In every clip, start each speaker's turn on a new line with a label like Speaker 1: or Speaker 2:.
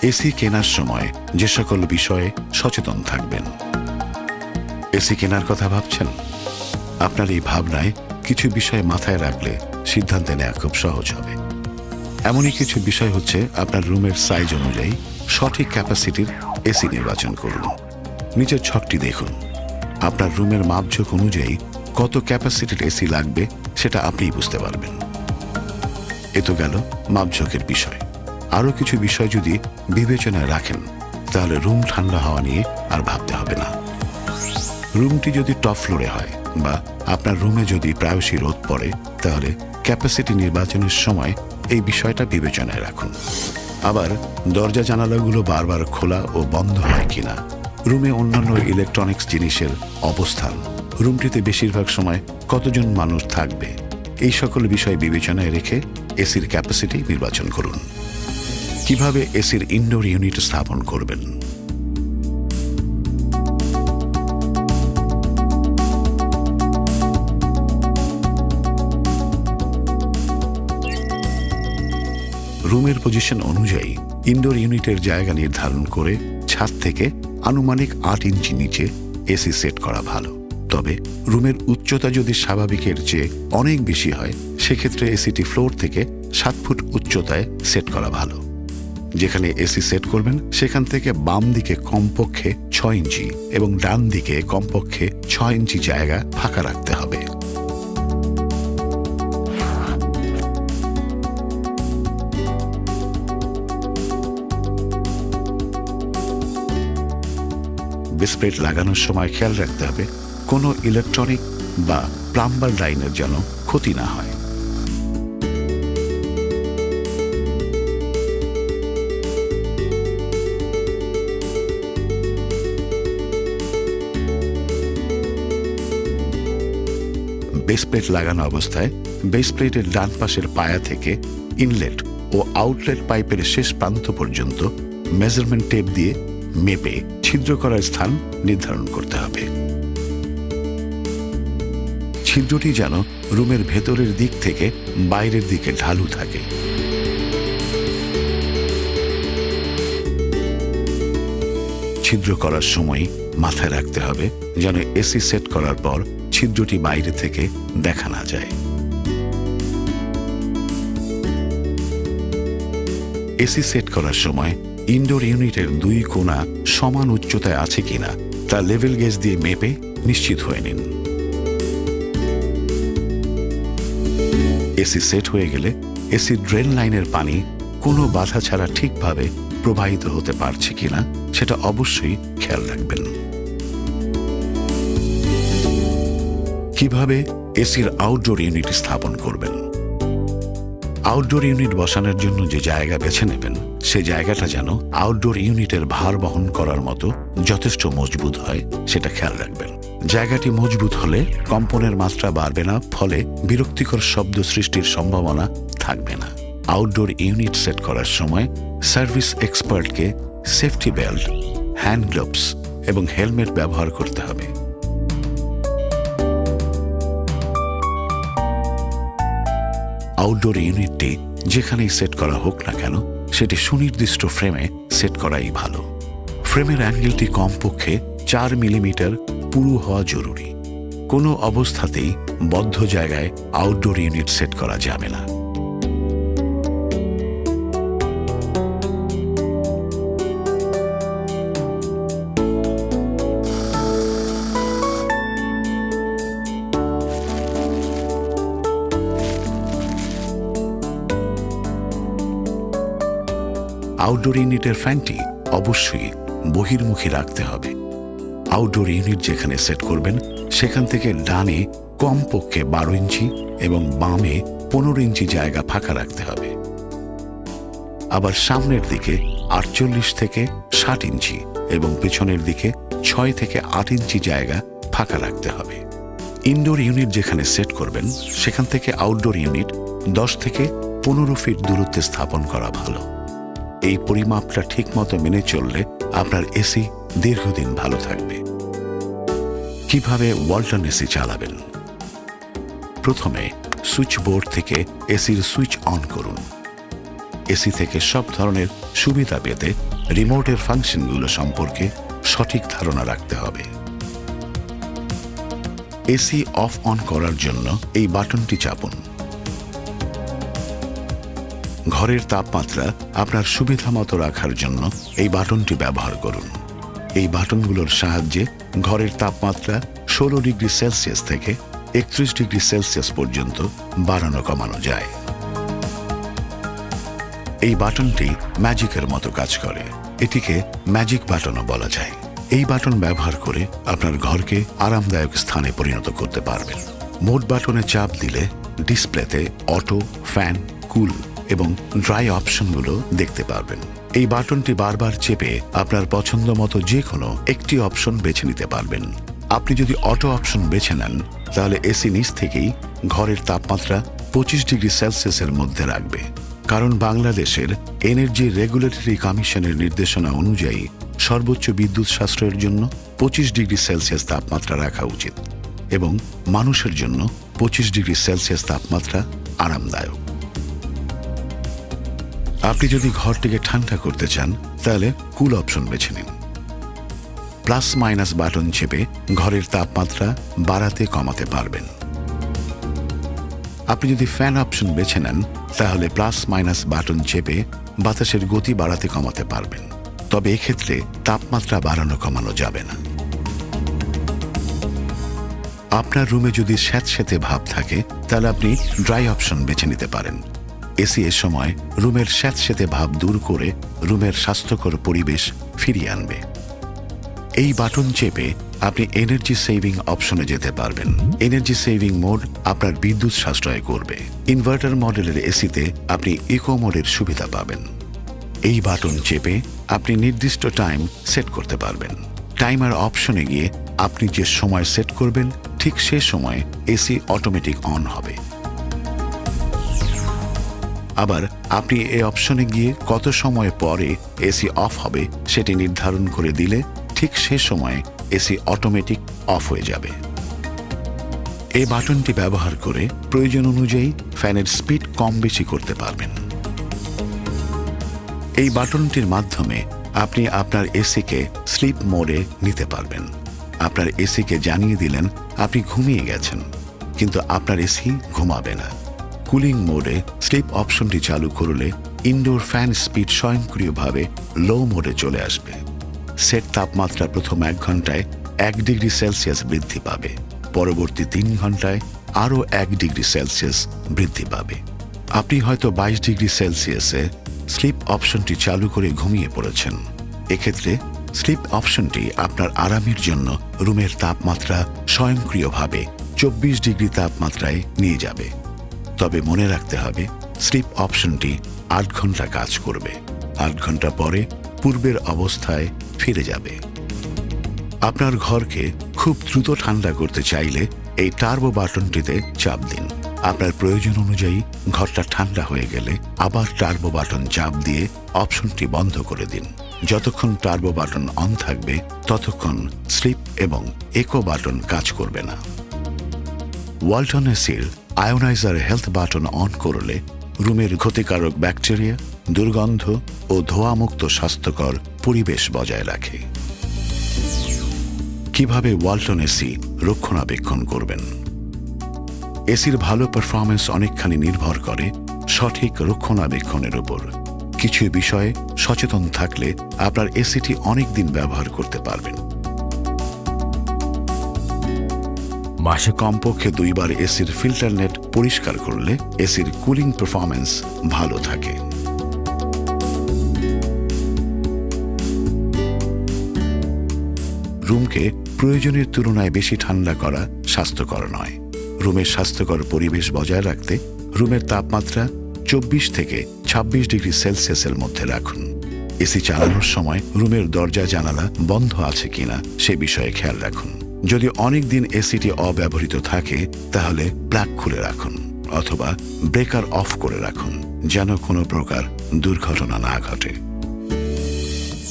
Speaker 1: AC কেনার সময় যে সকল বিষয়ে সচেতন থাকবেন। এসি কেনার কথা ভাবছেন? আপনার এই ভাবনায় কিছু বিষয় মাথায় রাখলে সিদ্ধান্ত নেওয়া খুব সহজ হবে। এমনই কিছু বিষয় হচ্ছে, আপনার রুমের সাইজ অনুযায়ী সঠিক ক্যাপাসিটির এসি নির্বাচন করুন। নিচের ছকটি দেখুন। আপনার রুমের মাপঝোঁক অনুযায়ী কত ক্যাপাসিটির এসি লাগবে সেটা আপনিই বুঝতে পারবেন। এ তো গেল মাপঝোঁকের বিষয়। আরও কিছু বিষয় যদি বিবেচনায় রাখেন তাহলে রুম ঠান্ডা হওয়া নিয়ে আর ভাবতে হবে না। রুমটি যদি টপ ফ্লোরে হয় বা আপনার রুমে যদি প্রায়শই রোদ পড়ে, তাহলে ক্যাপাসিটি নির্বাচনের সময় এই বিষয়টা বিবেচনায় রাখুন। আবার দরজা জানালাগুলো বারবার খোলা ও বন্ধ হয় কিনা, রুমে অন্যান্য ইলেকট্রনিক্স জিনিসের অবস্থান, রুমটিতে বেশিরভাগ সময় কতজন মানুষ থাকবে, এই সকল বিষয় বিবেচনায় রেখে এসির ক্যাপাসিটি নির্বাচন করুন। কিভাবে এসির ইনডোর ইউনিট স্থাপন করবেন? রুমের পজিশন অনুযায়ী ইনডোর ইউনিটের জায়গা নির্ধারণ করে ছাদ থেকে আনুমানিক 8 ইঞ্চি নিচে এসি সেট করা ভালো। তবে রুমের উচ্চতা যদি স্বাভাবিকের চেয়ে অনেক বেশি হয়, সেক্ষেত্রে এসিটি ফ্লোর থেকে 7 ফুট উচ্চতায় সেট করা ভালো। যেখানে এসি সেট করবেন সেখান থেকে বাম দিকে কমপক্ষে 6 ইঞ্চি এবং ডান দিকে কমপক্ষে 6 ইঞ্চি জায়গা ফাঁকা রাখতে হবে। বেসপ্লেট লাগানোর সময় খেয়াল রাখতে হবে কোনো ইলেকট্রনিক বা প্লাম্বার লাইনের যেন ক্ষতি না হয়। বেসপ্লেট লাগানো অবস্থায় বেসপ্লেটের ডান পাশের পায়া থেকে ইনলেট ও আউটলেট পাইপের শেষ প্রান্ত পর্যন্ত মেজারমেন্ট টেপ দিয়ে মেপে ছিদ্র করার স্থান নির্ধারণ করতে হবে। ছিদ্রটি যেন রুমের ভেতরের দিক থেকে বাইরের দিকে ঢালু থাকে। ছিদ্র করার সময় মাথায় রাখতে হবে যেন এসি সেট করার পর ছিদ্রটি বাইরে থেকে দেখা না যায়। এসি সেট করার সময় ইনডোর ইউনিটের 2 কোণা সমান উচ্চতায় আছে কিনা তা লেভেল গেজ দিয়ে মেপে নিশ্চিত হয়ে নিন। এসি সেট হয়ে গেলে এসির ড্রেন লাইনের পানি কোনো বাধা ছাড়া ঠিকভাবে প্রবাহিত হতে পারছে কিনা সেটা অবশ্যই খেয়াল রাখবেন। কিভাবে এসির আউটডোর ইউনিট স্থাপন করবেন? আউটডোর ইউনিট বসানোর জন্য যে জায়গা বেছে নেবেন সে জায়গাটা যেন আউটডোর ইউনিটের ভার বহন করার মতো যথেষ্ট মজবুত হয় সেটা খেয়াল রাখবেন। জায়গাটি মজবুত হলে কম্পনের মাত্রা বাড়বে না, ফলে বিরক্তিকর শব্দ সৃষ্টির সম্ভাবনা থাকবে না। আউটডোর ইউনিট সেট করার সময় সার্ভিস এক্সপার্টকে সেফটি বেল্ট, হ্যান্ড গ্লোভস এবং হেলমেট ব্যবহার করতে হবে। আউটডোর ইউনিটটি যেখানেই সেট করা হোক না কেন সেটি সুনির্দিষ্ট ফ্রেমে সেট করাই ভালো। ফ্রেমের অ্যাঙ্গেলটি কমপক্ষে 4 মিলিমিটার পুরু হওয়া জরুরি। কোনো অবস্থাতেই বদ্ধ জায়গায় আউটডোর ইউনিট সেট করা যাবে না। আউটডোর ইউনিটের ফ্যানটি অবশ্যই বহির্মুখী রাখতে হবে। আউটডোর ইউনিট যেখানে সেট করবেন সেখান থেকে ডানে কমপক্ষে 12 ইঞ্চি এবং বামে 15 ইঞ্চি জায়গা ফাঁকা রাখতে হবে। আবার সামনের দিকে 48 থেকে 60 ইঞ্চি এবং পেছনের দিকে 6 থেকে 8 ইঞ্চি জায়গা ফাঁকা রাখতে হবে। ইনডোর ইউনিট যেখানে সেট করবেন সেখান থেকে আউটডোর ইউনিট 10 থেকে 15 ফিট দূরত্বে স্থাপন করা ভালো। এই পরিমাপটা ঠিকমতো মেনে চললে আপনার এসি দীর্ঘদিন ভালো থাকবে। কিভাবে ওয়ালটন এসি চালাবেন? প্রথমে সুইচ বোর্ড থেকে এসির সুইচ অন করুন। এসি থেকে সব ধরনের সুবিধা পেতে রিমোটের ফাংশনগুলো সম্পর্কে সঠিক ধারণা রাখতে হবে। এসি অফ অন করার জন্য এই বাটনটি চাপুন। ঘরের তাপমাত্রা আপনার সুবিধা মতো রাখার জন্য এই বাটনটি ব্যবহার করুন। এই বাটনগুলোর সাহায্যে ঘরের তাপমাত্রা 16 ডিগ্রি সেলসিয়াস থেকে 31 ডিগ্রি সেলসিয়াস পর্যন্ত বাড়ানো কমানো যায়। এই বাটনটি ম্যাজিকের মতো কাজ করে। এটিকে ম্যাজিক বাটনও বলা যায়। এই বাটন ব্যবহার করে আপনার ঘরকে আরামদায়ক স্থানে পরিণত করতে পারবেন। মোড বাটনে চাপ দিলে ডিসপ্লেতে অটো, ফ্যান, কুল এবং ড্রাই অপশনগুলো দেখতে পারবেন। এই বাটনটি বারবার চেপে আপনার পছন্দ মতো যে কোনো একটি অপশন বেছে নিতে পারবেন। আপনি যদি অটো অপশন বেছে নেন তাহলে এসি নিচ থেকেই ঘরের তাপমাত্রা 25 ডিগ্রি সেলসিয়াসের মধ্যে রাখবে। কারণ বাংলাদেশের এনার্জি রেগুলেটরি কমিশনের নির্দেশনা অনুযায়ী সর্বোচ্চ বিদ্যুৎ সাশ্রয়ের জন্য 25 ডিগ্রি সেলসিয়াস তাপমাত্রা রাখা উচিত এবং মানুষের জন্য 25 ডিগ্রি সেলসিয়াস তাপমাত্রা আরামদায়ক। আপনি যদি ঘরটিকে ঠান্ডা করতে চান তাহলে কুল অপশন বেছে নিন। প্লাস মাইনাস বাটন চেপে ঘরের তাপমাত্রা বাড়াতে কমাতে পারবেন। আপনি যদি ফ্যান অপশন বেছে নেন তাহলে প্লাস মাইনাস বাটন চেপে বাতাসের গতি বাড়াতে কমাতে পারবেন। তবে এক্ষেত্রে তাপমাত্রা বাড়ানো কমানো যাবে না। আপনার রুমে যদি স্যাঁতস্যাঁতে ভাব থাকে তাহলে আপনি ড্রাই অপশন বেছে নিতে পারেন। এসি এর সময় রুমের স্যাঁতস্যাঁতে ভাব দূর করে রুমের স্বাস্থ্যকর পরিবেশ ফিরিয়ে আনবে। এই বাটন চেপে আপনি এনার্জি সেভিং অপশনে যেতে পারবেন। এনার্জি সেভিং মোড আপনার বিদ্যুৎ সাশ্রয় করবে। ইনভার্টার মডেলের এসিতে আপনি ইকো মোডের সুবিধা পাবেন। এই বাটন চেপে আপনি নির্দিষ্ট টাইম সেট করতে পারবেন। টাইমার অপশনে গিয়ে আপনি যে সময় সেট করবেন ঠিক সে সময় এসি অটোমেটিক অন হবে। আবার আপনি এই অপশনে গিয়ে কত সময় পরে এসি অফ হবে সেটি নির্ধারণ করে দিলে ঠিক সে সময় এসি অটোমেটিক অফ হয়ে যাবে। এই বাটনটি ব্যবহার করে প্রয়োজন অনুযায়ী ফ্যানের স্পিড কম বেশি করতে পারবেন। এই বাটনটির মাধ্যমে আপনি আপনার এসিকে স্লিপ মোডে নিতে পারবেন। আপনার এসিকে জানিয়ে দিলেন আপনি ঘুমিয়ে গেছেন, কিন্তু আপনার এসি ঘুমাবে না। কুলিং মোডে স্লিপ অপশনটি চালু করলে ইনডোর ফ্যান স্পিড স্বয়ংক্রিয়ভাবে লো মোডে চলে আসবে। সেট তাপমাত্রা প্রথম 1 ঘন্টায় 1 ডিগ্রি সেলসিয়াস বৃদ্ধি পাবে, পরবর্তী 3 ঘন্টায় আরও 1 ডিগ্রি সেলসিয়াস বৃদ্ধি পাবে। আপনি হয়তো 22 ডিগ্রি সেলসিয়াসে স্লিপ অপশনটি চালু করে ঘুমিয়ে পড়েছেন। এক্ষেত্রে স্লিপ অপশনটি আপনার আরামের জন্য রুমের তাপমাত্রা স্বয়ংক্রিয়ভাবে 24 ডিগ্রি তাপমাত্রায় নিয়ে যাবে। তবে মনে রাখতে হবে স্লিপ অপশনটি 8 ঘন্টা কাজ করবে। 8 ঘন্টা পরে পূর্বের অবস্থায় ফিরে যাবে। আপনার ঘরকে খুব দ্রুত ঠান্ডা করতে চাইলে এই টার্বো বাটনটিতে চাপ দিন। আপনার প্রয়োজন অনুযায়ী ঘরটা ঠান্ডা হয়ে গেলে আবার টার্বো বাটন চাপ দিয়ে অপশনটি বন্ধ করে দিন। যতক্ষণ টার্বো বাটন অন থাকবে ততক্ষণ স্লিপ এবং ইকো বাটন কাজ করবে না। ওয়ালটন এসির আয়োনাইজার হেলথ বাটন অন করলে রুমের ক্ষতিকারক ব্যাকটেরিয়া, দুর্গন্ধ ও ধোঁয়ামুক্ত স্বাস্থ্যকর পরিবেশ বজায় রাখে। কিভাবে ওয়ালটন এসি রক্ষণাবেক্ষণ করবেন? এসির ভালো পারফরমেন্স অনেকখানি নির্ভর করে সঠিক রক্ষণাবেক্ষণের উপর। কিছু বিষয়ে সচেতন থাকলে আপনার এসিটি অনেক দিন ব্যবহার করতে পারবেন। মাসে কমপক্ষে 2 বার এসির ফিল্টার নেট পরিষ্কার করলে এসির কুলিং পারফরমেন্স ভালো থাকে। রুমকে প্রয়োজনের তুলনায় বেশি ঠান্ডা করা স্বাস্থ্যকর নয়। রুমের স্বাস্থ্যকর পরিবেশ বজায় রাখতে রুমের তাপমাত্রা 24 থেকে 26 ডিগ্রি সেলসিয়াসের মধ্যে রাখুন। এসি চালানোর সময় রুমের দরজা জানালা বন্ধ আছে কিনা সে বিষয়ে খেয়াল রাখুন। যদি অনেক দিন এসিটি অব্যবহৃত থাকে তাহলে প্লাগ খুলে রাখুন অথবা ব্রেকার অফ করে রাখুন যেন কোনো প্রকার দুর্ঘটনা না ঘটে।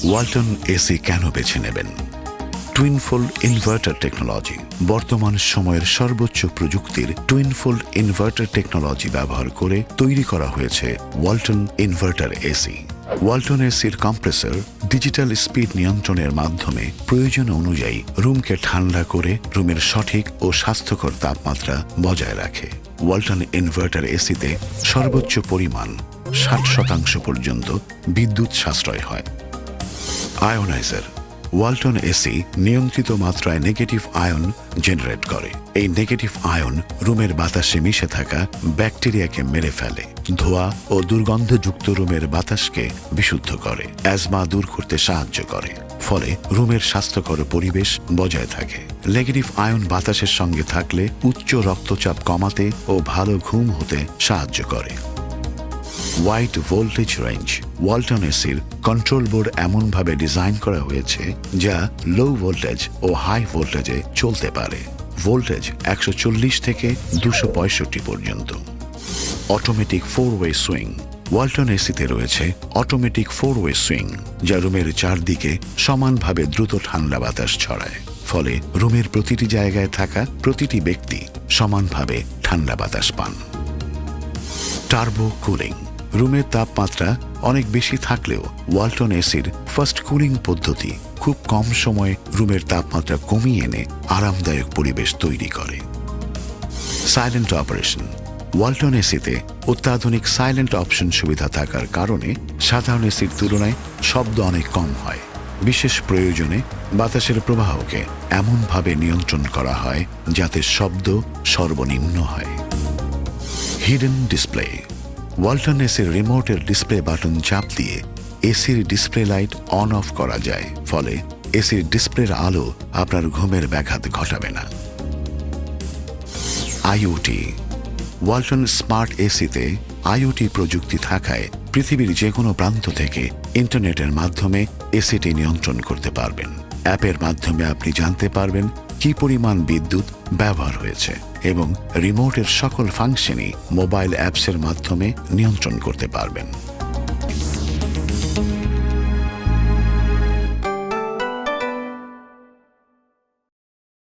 Speaker 1: ওয়ালটন এসি কেন বেছে নেবেন? টুইনফোল্ড ইনভার্টার টেকনোলজি। বর্তমান সময়ের সর্বোচ্চ প্রযুক্তির টুইনফোল্ড ইনভার্টার টেকনোলজি ব্যবহার করে তৈরি করা হয়েছে ওয়ালটন ইনভার্টার এসি। ওয়ালটন এসির কম্প্রেসর ডিজিটাল স্পিড নিয়ন্ত্রণের মাধ্যমে প্রয়োজন অনুযায়ী রুমকে ঠান্ডা করে রুমের সঠিক ও স্বাস্থ্যকর তাপমাত্রা বজায় রাখে। ওয়ালটন ইনভার্টার এসিতে সর্বোচ্চ পরিমাণ 60% পর্যন্ত বিদ্যুৎ সাশ্রয় হয়। আয়োনাইজার ওয়ালটন এসি নিয়ন্ত্রিত মাত্রায় নেগেটিভ আয়ন জেনারেট করে। এই নেগেটিভ আয়ন রুমের বাতাসে মিশে থাকা ব্যাকটেরিয়াকে মেরে ফেলে, ধোঁয়া ও দুর্গন্ধযুক্ত রুমের বাতাসকে বিশুদ্ধ করে, অ্যাজমা দূর করতে সাহায্য করে, ফলে রুমের স্বাস্থ্যকর পরিবেশ বজায় থাকে। নেগেটিভ আয়ন বাতাসের সঙ্গে থাকলে উচ্চ রক্তচাপ কমাতে ও ভালো ঘুম হতে সাহায্য করে। ওয়াইড ভোল্টেজ রেঞ্জ ওয়ালটন এসির কন্ট্রোল বোর্ড এমনভাবে ডিজাইন করা হয়েছে যা লো ভোল্টেজ ও হাই ভোল্টেজে চলতে পারে, ভোল্টেজ 140 থেকে 265 পর্যন্ত। অটোমেটিক 4-ওয়ে সুইং ওয়ালটন এসিতে রয়েছে অটোমেটিক 4-ওয়ে সুইং, যা রুমের চারদিকে সমানভাবে দ্রুত ঠান্ডা বাতাস ছড়ায়, ফলে রুমের প্রতিটি জায়গায় থাকা প্রতিটি ব্যক্তি সমানভাবে ঠান্ডা বাতাস পান। টার্বো কুলিং রুমের তাপমাত্রা অনেক বেশি থাকলেও ওয়ালটন এসির ফার্স্ট কুলিং পদ্ধতি খুব কম সময়ে রুমের তাপমাত্রা কমিয়ে এনে আরামদায়ক পরিবেশ তৈরি করে। সাইলেন্ট অপারেশন ওয়ালটন এসিতে অত্যাধুনিক সাইলেন্ট অপশন সুবিধা থাকার কারণে সাধারণ এসির তুলনায় শব্দ অনেক কম হয়। বিশেষ প্রয়োজনে বাতাসের প্রবাহকে এমনভাবে নিয়ন্ত্রণ করা হয় যাতে শব্দ সর্বনিম্ন হয়। হিডেন ডিসপ্লে ওয়ালটন এসির রিমোটের ডিসপ্লে বাটন চাপ দিয়ে এসির ডিসপ্লে লাইট অন অফ করা যায়, ফলে এসির ডিসপ্লের আলো আপনার ঘুমের ব্যাঘাত ঘটাবে না। আইওটি ওয়ালটন স্মার্ট এসিতে আইওটি প্রযুক্তি থাকায় পৃথিবীর যে কোনো প্রান্ত থেকে ইন্টারনেটের মাধ্যমে এসিটি নিয়ন্ত্রণ করতে পারবেন। অ্যাপের মাধ্যমে আপনি জানতে পারবেন কি পরিমাণ বিদ্যুৎ ব্যবহার হয়েছে এবং রিমোটের সকল ফাংশনই মোবাইল অ্যাপসের মাধ্যমে নিয়ন্ত্রণ করতে পারবেন।